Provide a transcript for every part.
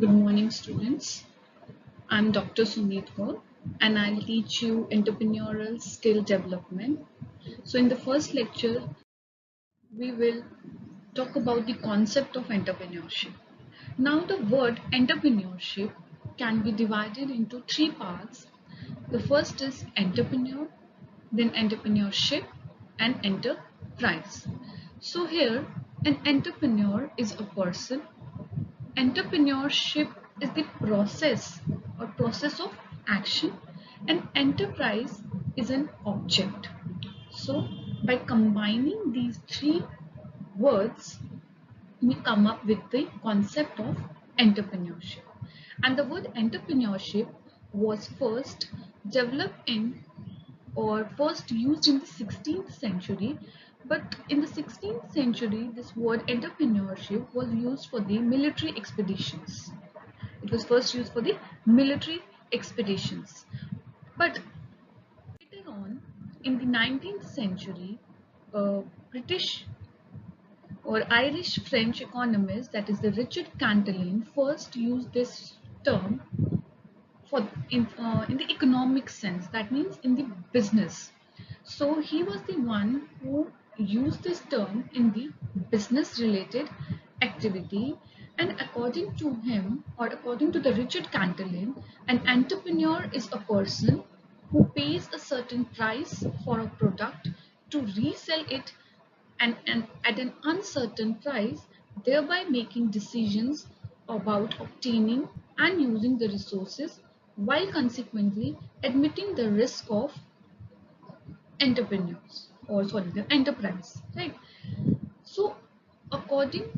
Good morning, students. I'm Dr. Sumeet here, and I'll teach you entrepreneurial skill development. So, in the first lecture, we will talk about the concept of entrepreneurship. Now, the word entrepreneurship can be divided into three parts. The first is entrepreneur, then entrepreneurship, and enterprise. So, here, an entrepreneur is a person. Entrepreneurship is the process of action, and enterprise is an object. So by combining these three words, we come up with the concept of entrepreneurship. And the word entrepreneurship was first developed in or first used in the 16th century, but in the 16th century this word entrepreneurship was used for the military expeditions. It was first used for the military expeditions, but later on in the 19th century, British or Irish French economist, that is the Richard Cantillon, first used this term for in the economic sense, that means in the business. So he was the one who used this term in the business related activity, and according to him, or according to the Richard Cantillon, an entrepreneur is a person who pays a certain price for a product to resell it and at an uncertain price, thereby making decisions about obtaining and using the resources, while consequently admitting the risk of entrepreneurs, or sorry, the enterprise, right? So according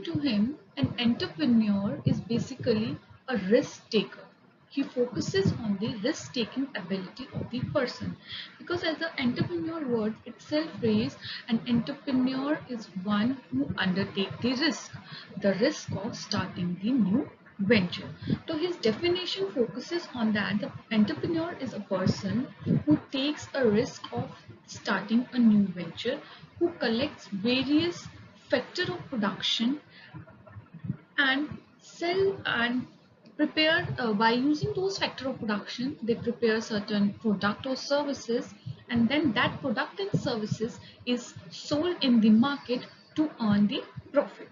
to him, an entrepreneur is basically a risk taker. He focuses on the risk taking ability of the person, because as the entrepreneur word itself says, an entrepreneur is one who undertakes the risk of starting the new venture. So his definition focuses on that the entrepreneur is a person who takes a risk of starting a new venture, who collects various factors of production and sell and prepare, by using those factors of production they prepare certain product or services, and then that product and services is sold in the market to earn the profit,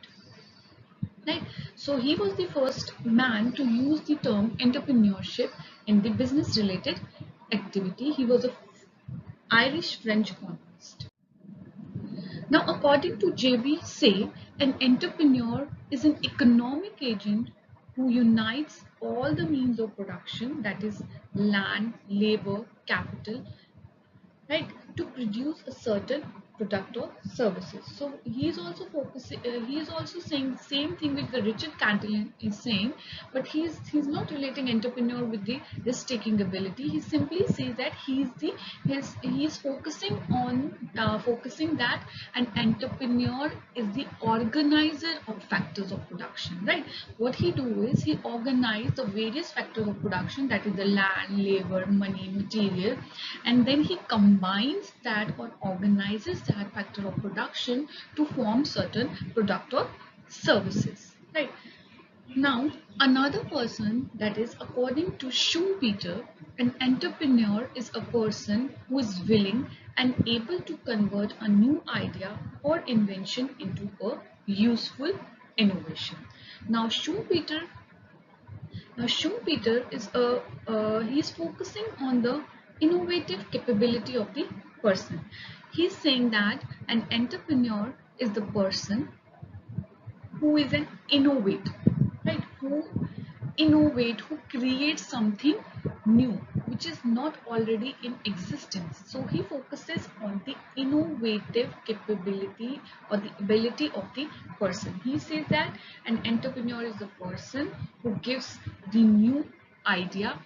right? So he was the first man to use the term entrepreneurship in the business related activity. He was a Irish French economist. Now, according to J.B. Say, an entrepreneur is an economic agent who unites all the means of production, that is land, labor, capital, right, to produce a certain product or services. So he is also focusing, he is also saying the same thing which the Richard Cantillon is saying, but he's not relating entrepreneur with the risk taking ability. He simply says that he is focusing on focusing that an entrepreneur is the organizer of factors of production, right? What he do is he organize the various factors of production, that is the land, labor, money, material, and then he combines that or organizes that factor of production to form certain product or services, right? Now, another person, that is according to Schumpeter, an entrepreneur is a person who is willing and able to convert a new idea or invention into a useful innovation. Now Schumpeter is he is focusing on the innovative capability of the person. He is saying that an entrepreneur is the person who is an innovator, right? Who innovate, who create something new which is not already in existence. So he focuses on the innovative capability or the ability of the person. He says that an entrepreneur is a person who gives the new idea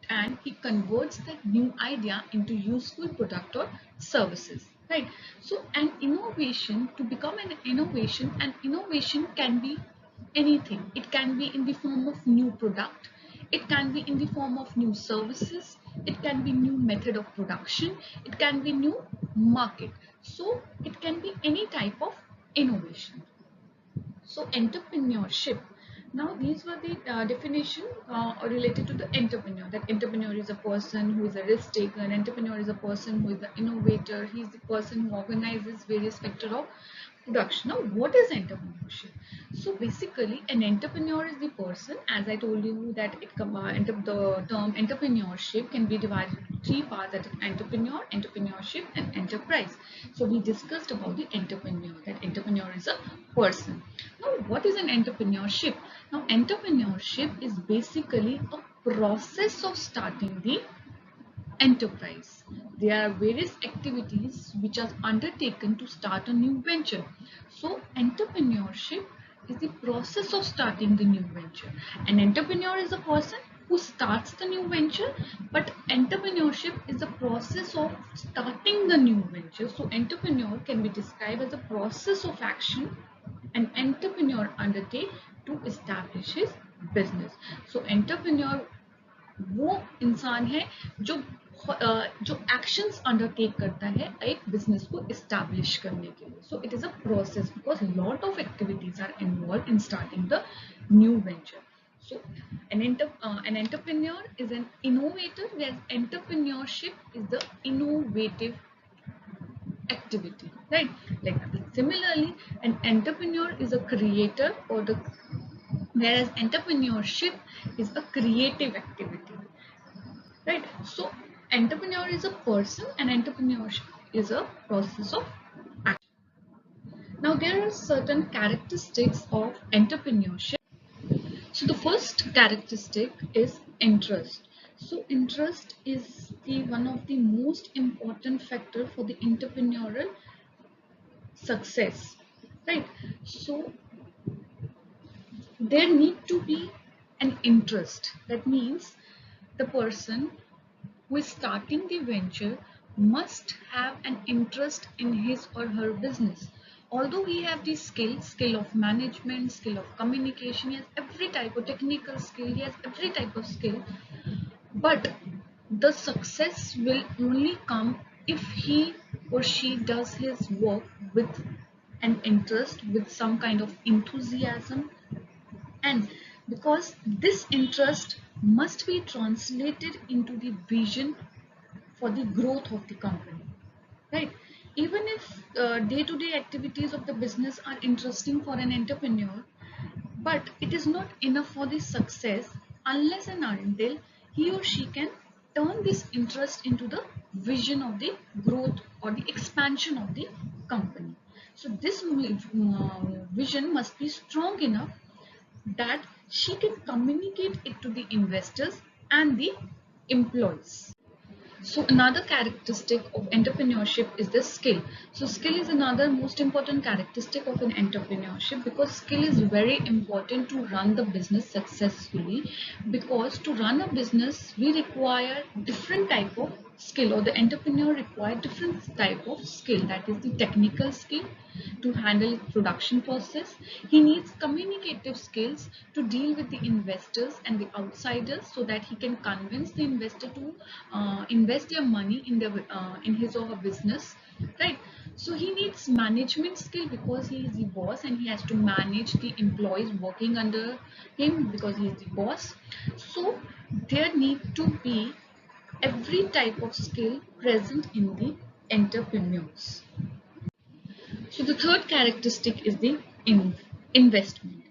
and he converts that new idea into useful product or services, right? So an innovation, to become an innovation can be anything. It can be in the form of new product, it can be in the form of new services, it can be new method of production, it can be new market. So it can be any type of innovation. So entrepreneurship. Now these were the definition related to the entrepreneur. That entrepreneur is a person who is a risk taker. An entrepreneur is a person who is the innovator. He is the person who organizes various sector of production. Now what is entrepreneurship? So basically an entrepreneur is the person, as I told you, that the term entrepreneurship can be divided into three parts, that is entrepreneur, entrepreneurship and enterprise. So we discussed about the entrepreneur, that entrepreneur is a person. Now what is an entrepreneurship? Now entrepreneurship is basically a process of starting the enterprise. There are various activities which are undertaken to start a new venture. So entrepreneurship is the process of starting the new venture. An entrepreneur is a person who starts the new venture, but entrepreneurship is the process of starting the new venture. So entrepreneur can be described as a process of action an entrepreneur undertake to establish his business. So entrepreneur वो इंसान है जो जो actions undertake करता है एक business को establish करने के लिए. So it is a process because lot of activities are involve in starting the new venture. So an entrepreneur is an innovator, whereas entrepreneurship is the innovative activity, right? Like similarly, an entrepreneur is a creator, or the whereas entrepreneurship is a creative activity, right? So entrepreneur is a person and entrepreneurship is a process of action. Now there are certain characteristics of entrepreneurship. So the first characteristic is interest. So interest is the one of the most important factor for the entrepreneurial success, right? So there need to be an interest. That means the person who is starting the venture must have an interest in his or her business. Although he have the skill of management, skill of communication, he has every type of technical skill, he has every type of skill, but the success will only come if he or she does his work with an interest, with some kind of enthusiasm, and because this interest must be translated into the vision for the growth of the company, right? Even if day-to-day activities of the business are interesting for an entrepreneur, but it is not enough for the success unless and until he or she can turn this interest into the vision of the growth or the expansion of the company. So this vision must be strong enough that she can communicate it to the investors and the employees. So another characteristic of entrepreneurship is the skill. So skill is another most important characteristic of an entrepreneurship, because skill is very important to run the business successfully, because to run a business we require different type of skill, or the entrepreneur require different type of skill. That is the technical skill to handle production process. He needs communicative skills to deal with the investors and the outsiders, so that he can convince the investor to invest their money in his or her business, right? So he needs management skill, because he is the boss and he has to manage the employees working under him, because he is the boss. So there need to be every type of skill present in the entrepreneurs. So the third characteristic is the investment.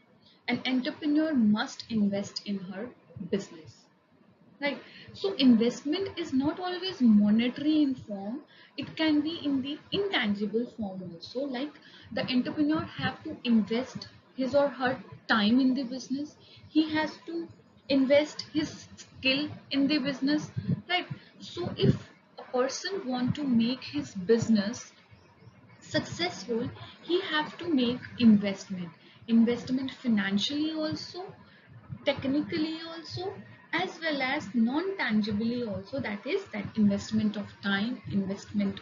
An entrepreneur must invest in her business, right? So investment is not always monetary in form. It can be in the intangible form also. Like the entrepreneur have to invest his or her time in the business. He has to invest his skill in the business, right? So if a person want to make his business successful, he have to make investment financially also, technically also, as well as non-tangibly also. That is that investment of time, investment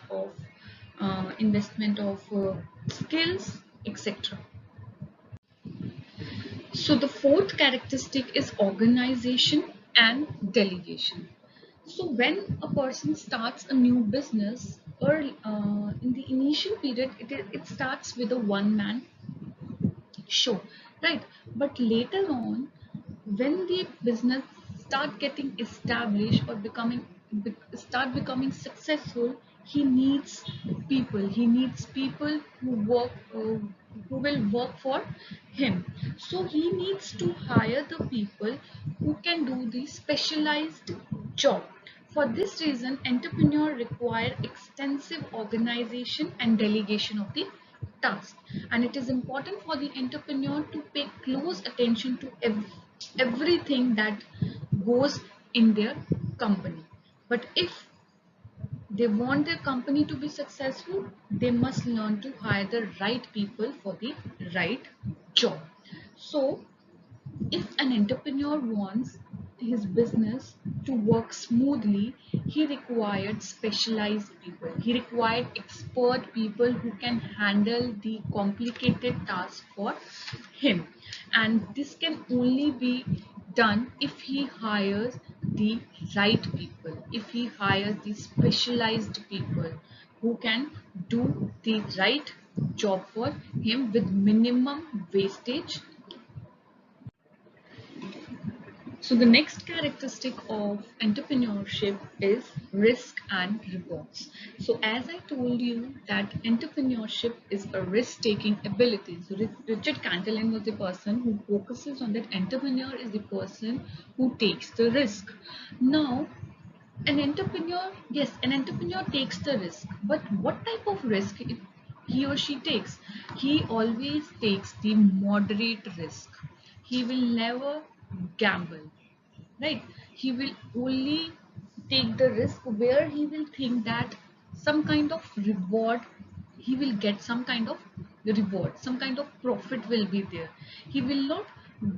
of skills, etc. So the fourth characteristic is organization and delegation. So when a person starts a new business, or in the initial period, it starts with a one-man show. right? But later on, when the business start getting established or start becoming successful, he needs people who will work for him. So he needs to hire the people who can do the specialized job. For this reason, entrepreneur require extensive organization and delegation of the task, and it is important for the entrepreneur to pay close attention to everything that goes in their company. But if they want their company to be successful, they must learn to hire the right people for the right job. So if an entrepreneur wants his business to work smoothly, he required specialized people. He required expert people who can handle the complicated task for him. And this can only be done if he hires the right people, if he hires the specialized people who can do the right job for him with minimum wastage. So the next characteristic of entrepreneurship is risk and rewards. So as I told you that entrepreneurship is a risk-taking ability. So Richard Cantillon was the person who focuses on that. Entrepreneur is the person who takes the risk. Now, an entrepreneur, yes, an entrepreneur takes the risk, but what type of risk he or she takes? He always takes the moderate risk. He will never gamble, right? He will only take the risk where he will think that some kind of reward, he will get some kind of reward, some kind of profit will be there. He will not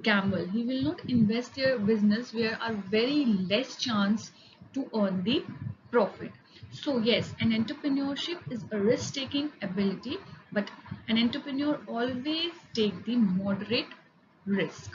gamble, he will not invest their business where are very less chance to earn the profit. So yes, an entrepreneurship is a risk-taking ability, but an entrepreneur always take the moderate risk.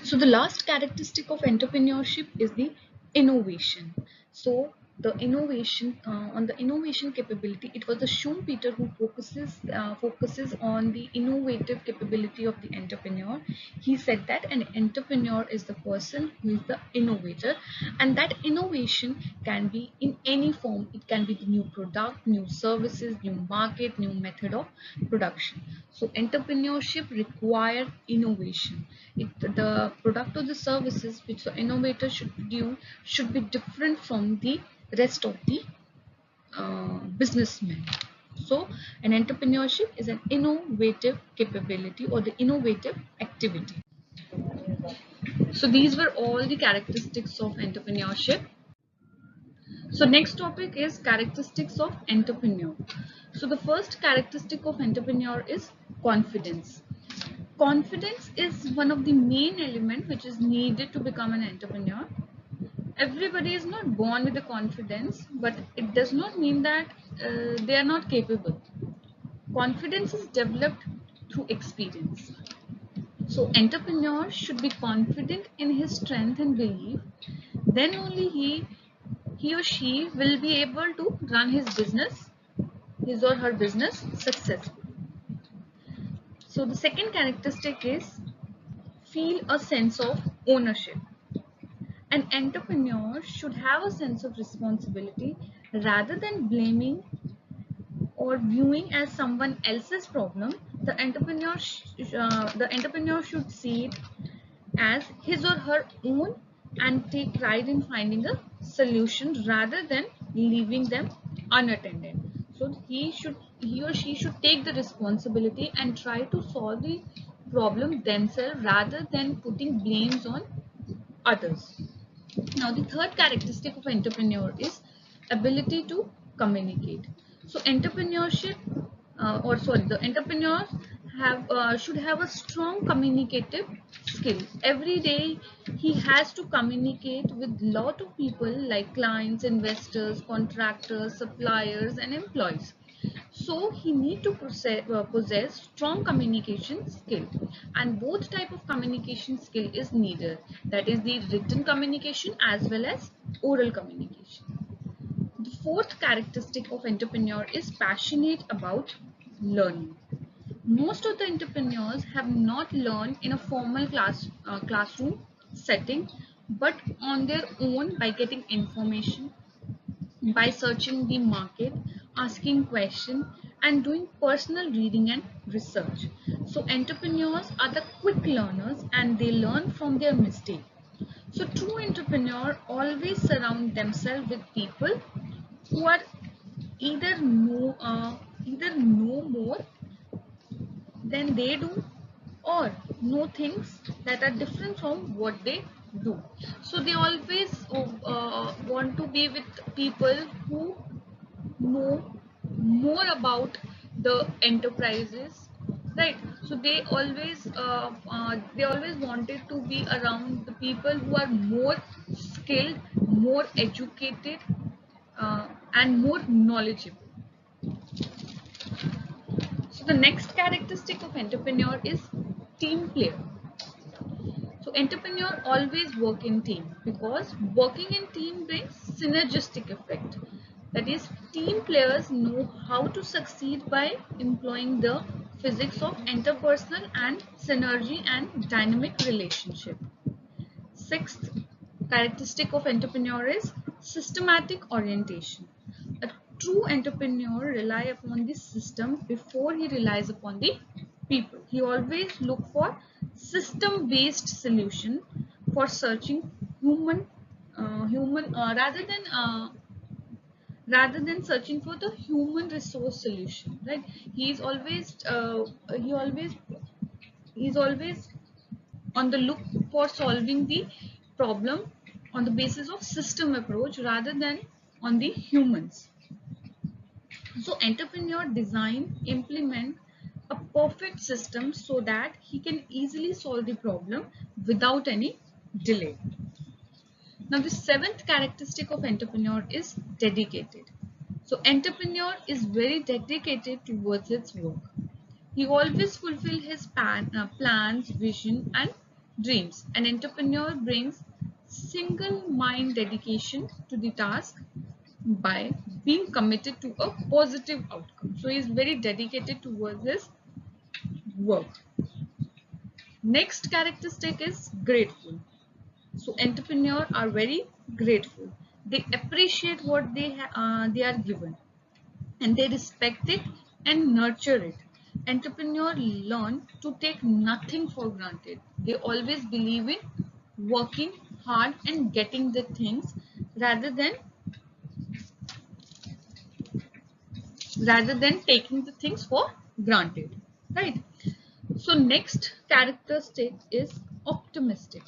So the last characteristic of entrepreneurship is the innovation. So the innovation on the innovation capability, it was the Schumpeter who focuses on the innovative capability of the entrepreneur. He said that an entrepreneur is the person who is the innovator, and that innovation can be in any form. It can be the new product, new services, new market, new method of production. So entrepreneurship require innovation. The product or the services which the innovator should produce should be different from the rest of the businessmen. So an entrepreneurship is an innovative capability or the innovative activity. So these were all the characteristics of entrepreneurship. So next topic is characteristics of entrepreneur. So the first characteristic of entrepreneur is confidence. Confidence is one of the main elements which is needed to become an entrepreneur. Everybody is not born with the confidence, but it does not mean that they are not capable. Confidence is developed through experience. So entrepreneur should be confident in his strength and belief. Then only he or she will be able to run his or her business successfully. So the second characteristic is feel a sense of ownership. An entrepreneur should have a sense of responsibility rather than blaming or viewing as someone else's problem. The entrepreneur should see it as his or her own and take pride in finding a solution rather than leaving them unattended. So he or she should take the responsibility and try to solve the problem themselves rather than putting blames on others. Now, the third characteristic of entrepreneur is ability to communicate. So, the entrepreneurs should have a strong communicative skill. Every day, he has to communicate with lot of people like clients, investors, contractors, suppliers, and employees. So he need to possess strong communication skill, and both type of communication skill is needed. That is the written communication as well as oral communication. The fourth characteristic of entrepreneur is passionate about learning. Most of the entrepreneurs have not learned in a formal classroom setting, but on their own by getting information, by searching the market, asking questions, and doing personal reading and research. So entrepreneurs are the quick learners and they learn from their mistakes. So true entrepreneurs always surround themselves with people who are either know more than they do or know things that are different from what they do. So they always want to be with people who know more about the enterprises, right? So they always wanted to be around the people who are more skilled, more educated, and more knowledgeable. So the next characteristic of entrepreneur is team player. So entrepreneur always work in team because working in team brings synergistic effect. That is, team players know how to succeed by employing the physics of interpersonal and synergy and dynamic relationship. Sixth characteristic of entrepreneur is systematic orientation. A true entrepreneur relies upon the system before he relies upon the people. He always look for system-based solution for searching human, human rather than searching for the human resource solution. Right? He always he's always on the look for solving the problem on the basis of system approach rather than on the humans. So entrepreneur design, implement a perfect system so that he can easily solve the problem without any delay. Now the seventh characteristic of entrepreneur is dedicated. So entrepreneur is very dedicated towards its work. He always fulfills his plans, vision, and dreams. An entrepreneur brings single mind dedication to the task by being committed to a positive outcome. So he is very dedicated towards his work. Next characteristic is grateful. So entrepreneurs are very grateful. They appreciate what they are given, and they respect it and nurture it. Entrepreneurs learn to take nothing for granted. They always believe in working hard and getting the things rather than taking the things for granted, right? So next characteristic is optimistic.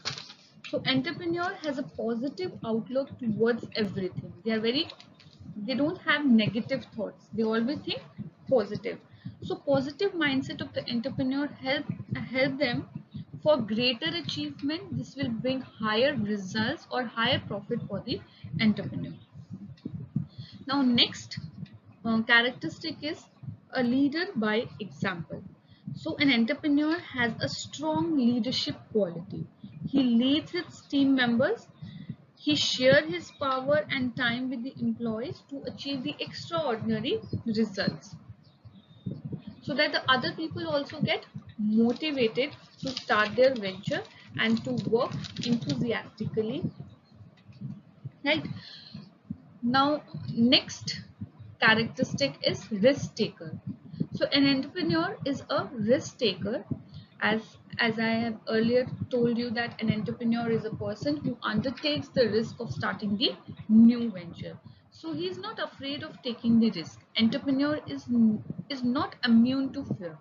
So entrepreneur has a positive outlook towards everything. They don't have negative thoughts. They always think positive. So positive mindset of the entrepreneur help them for greater achievement. This will bring higher results or higher profit for the entrepreneur. Now next characteristic is a leader by example. So an entrepreneur has a strong leadership quality. He leads his team members. He shares his power and time with the employees to achieve the extraordinary results, so that the other people also get motivated to start their venture and to work enthusiastically, right? Now next characteristic is risk taker. So an entrepreneur is a risk taker. As I have earlier told you that an entrepreneur is a person who undertakes the risk of starting the new venture. So he is not afraid of taking the risk. Entrepreneur is not immune to fear.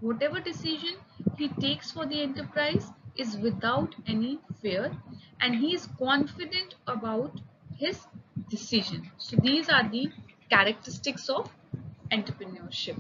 Whatever decision he takes for the enterprise is without any fear, and he is confident about his decision. So these are the characteristics of entrepreneurship.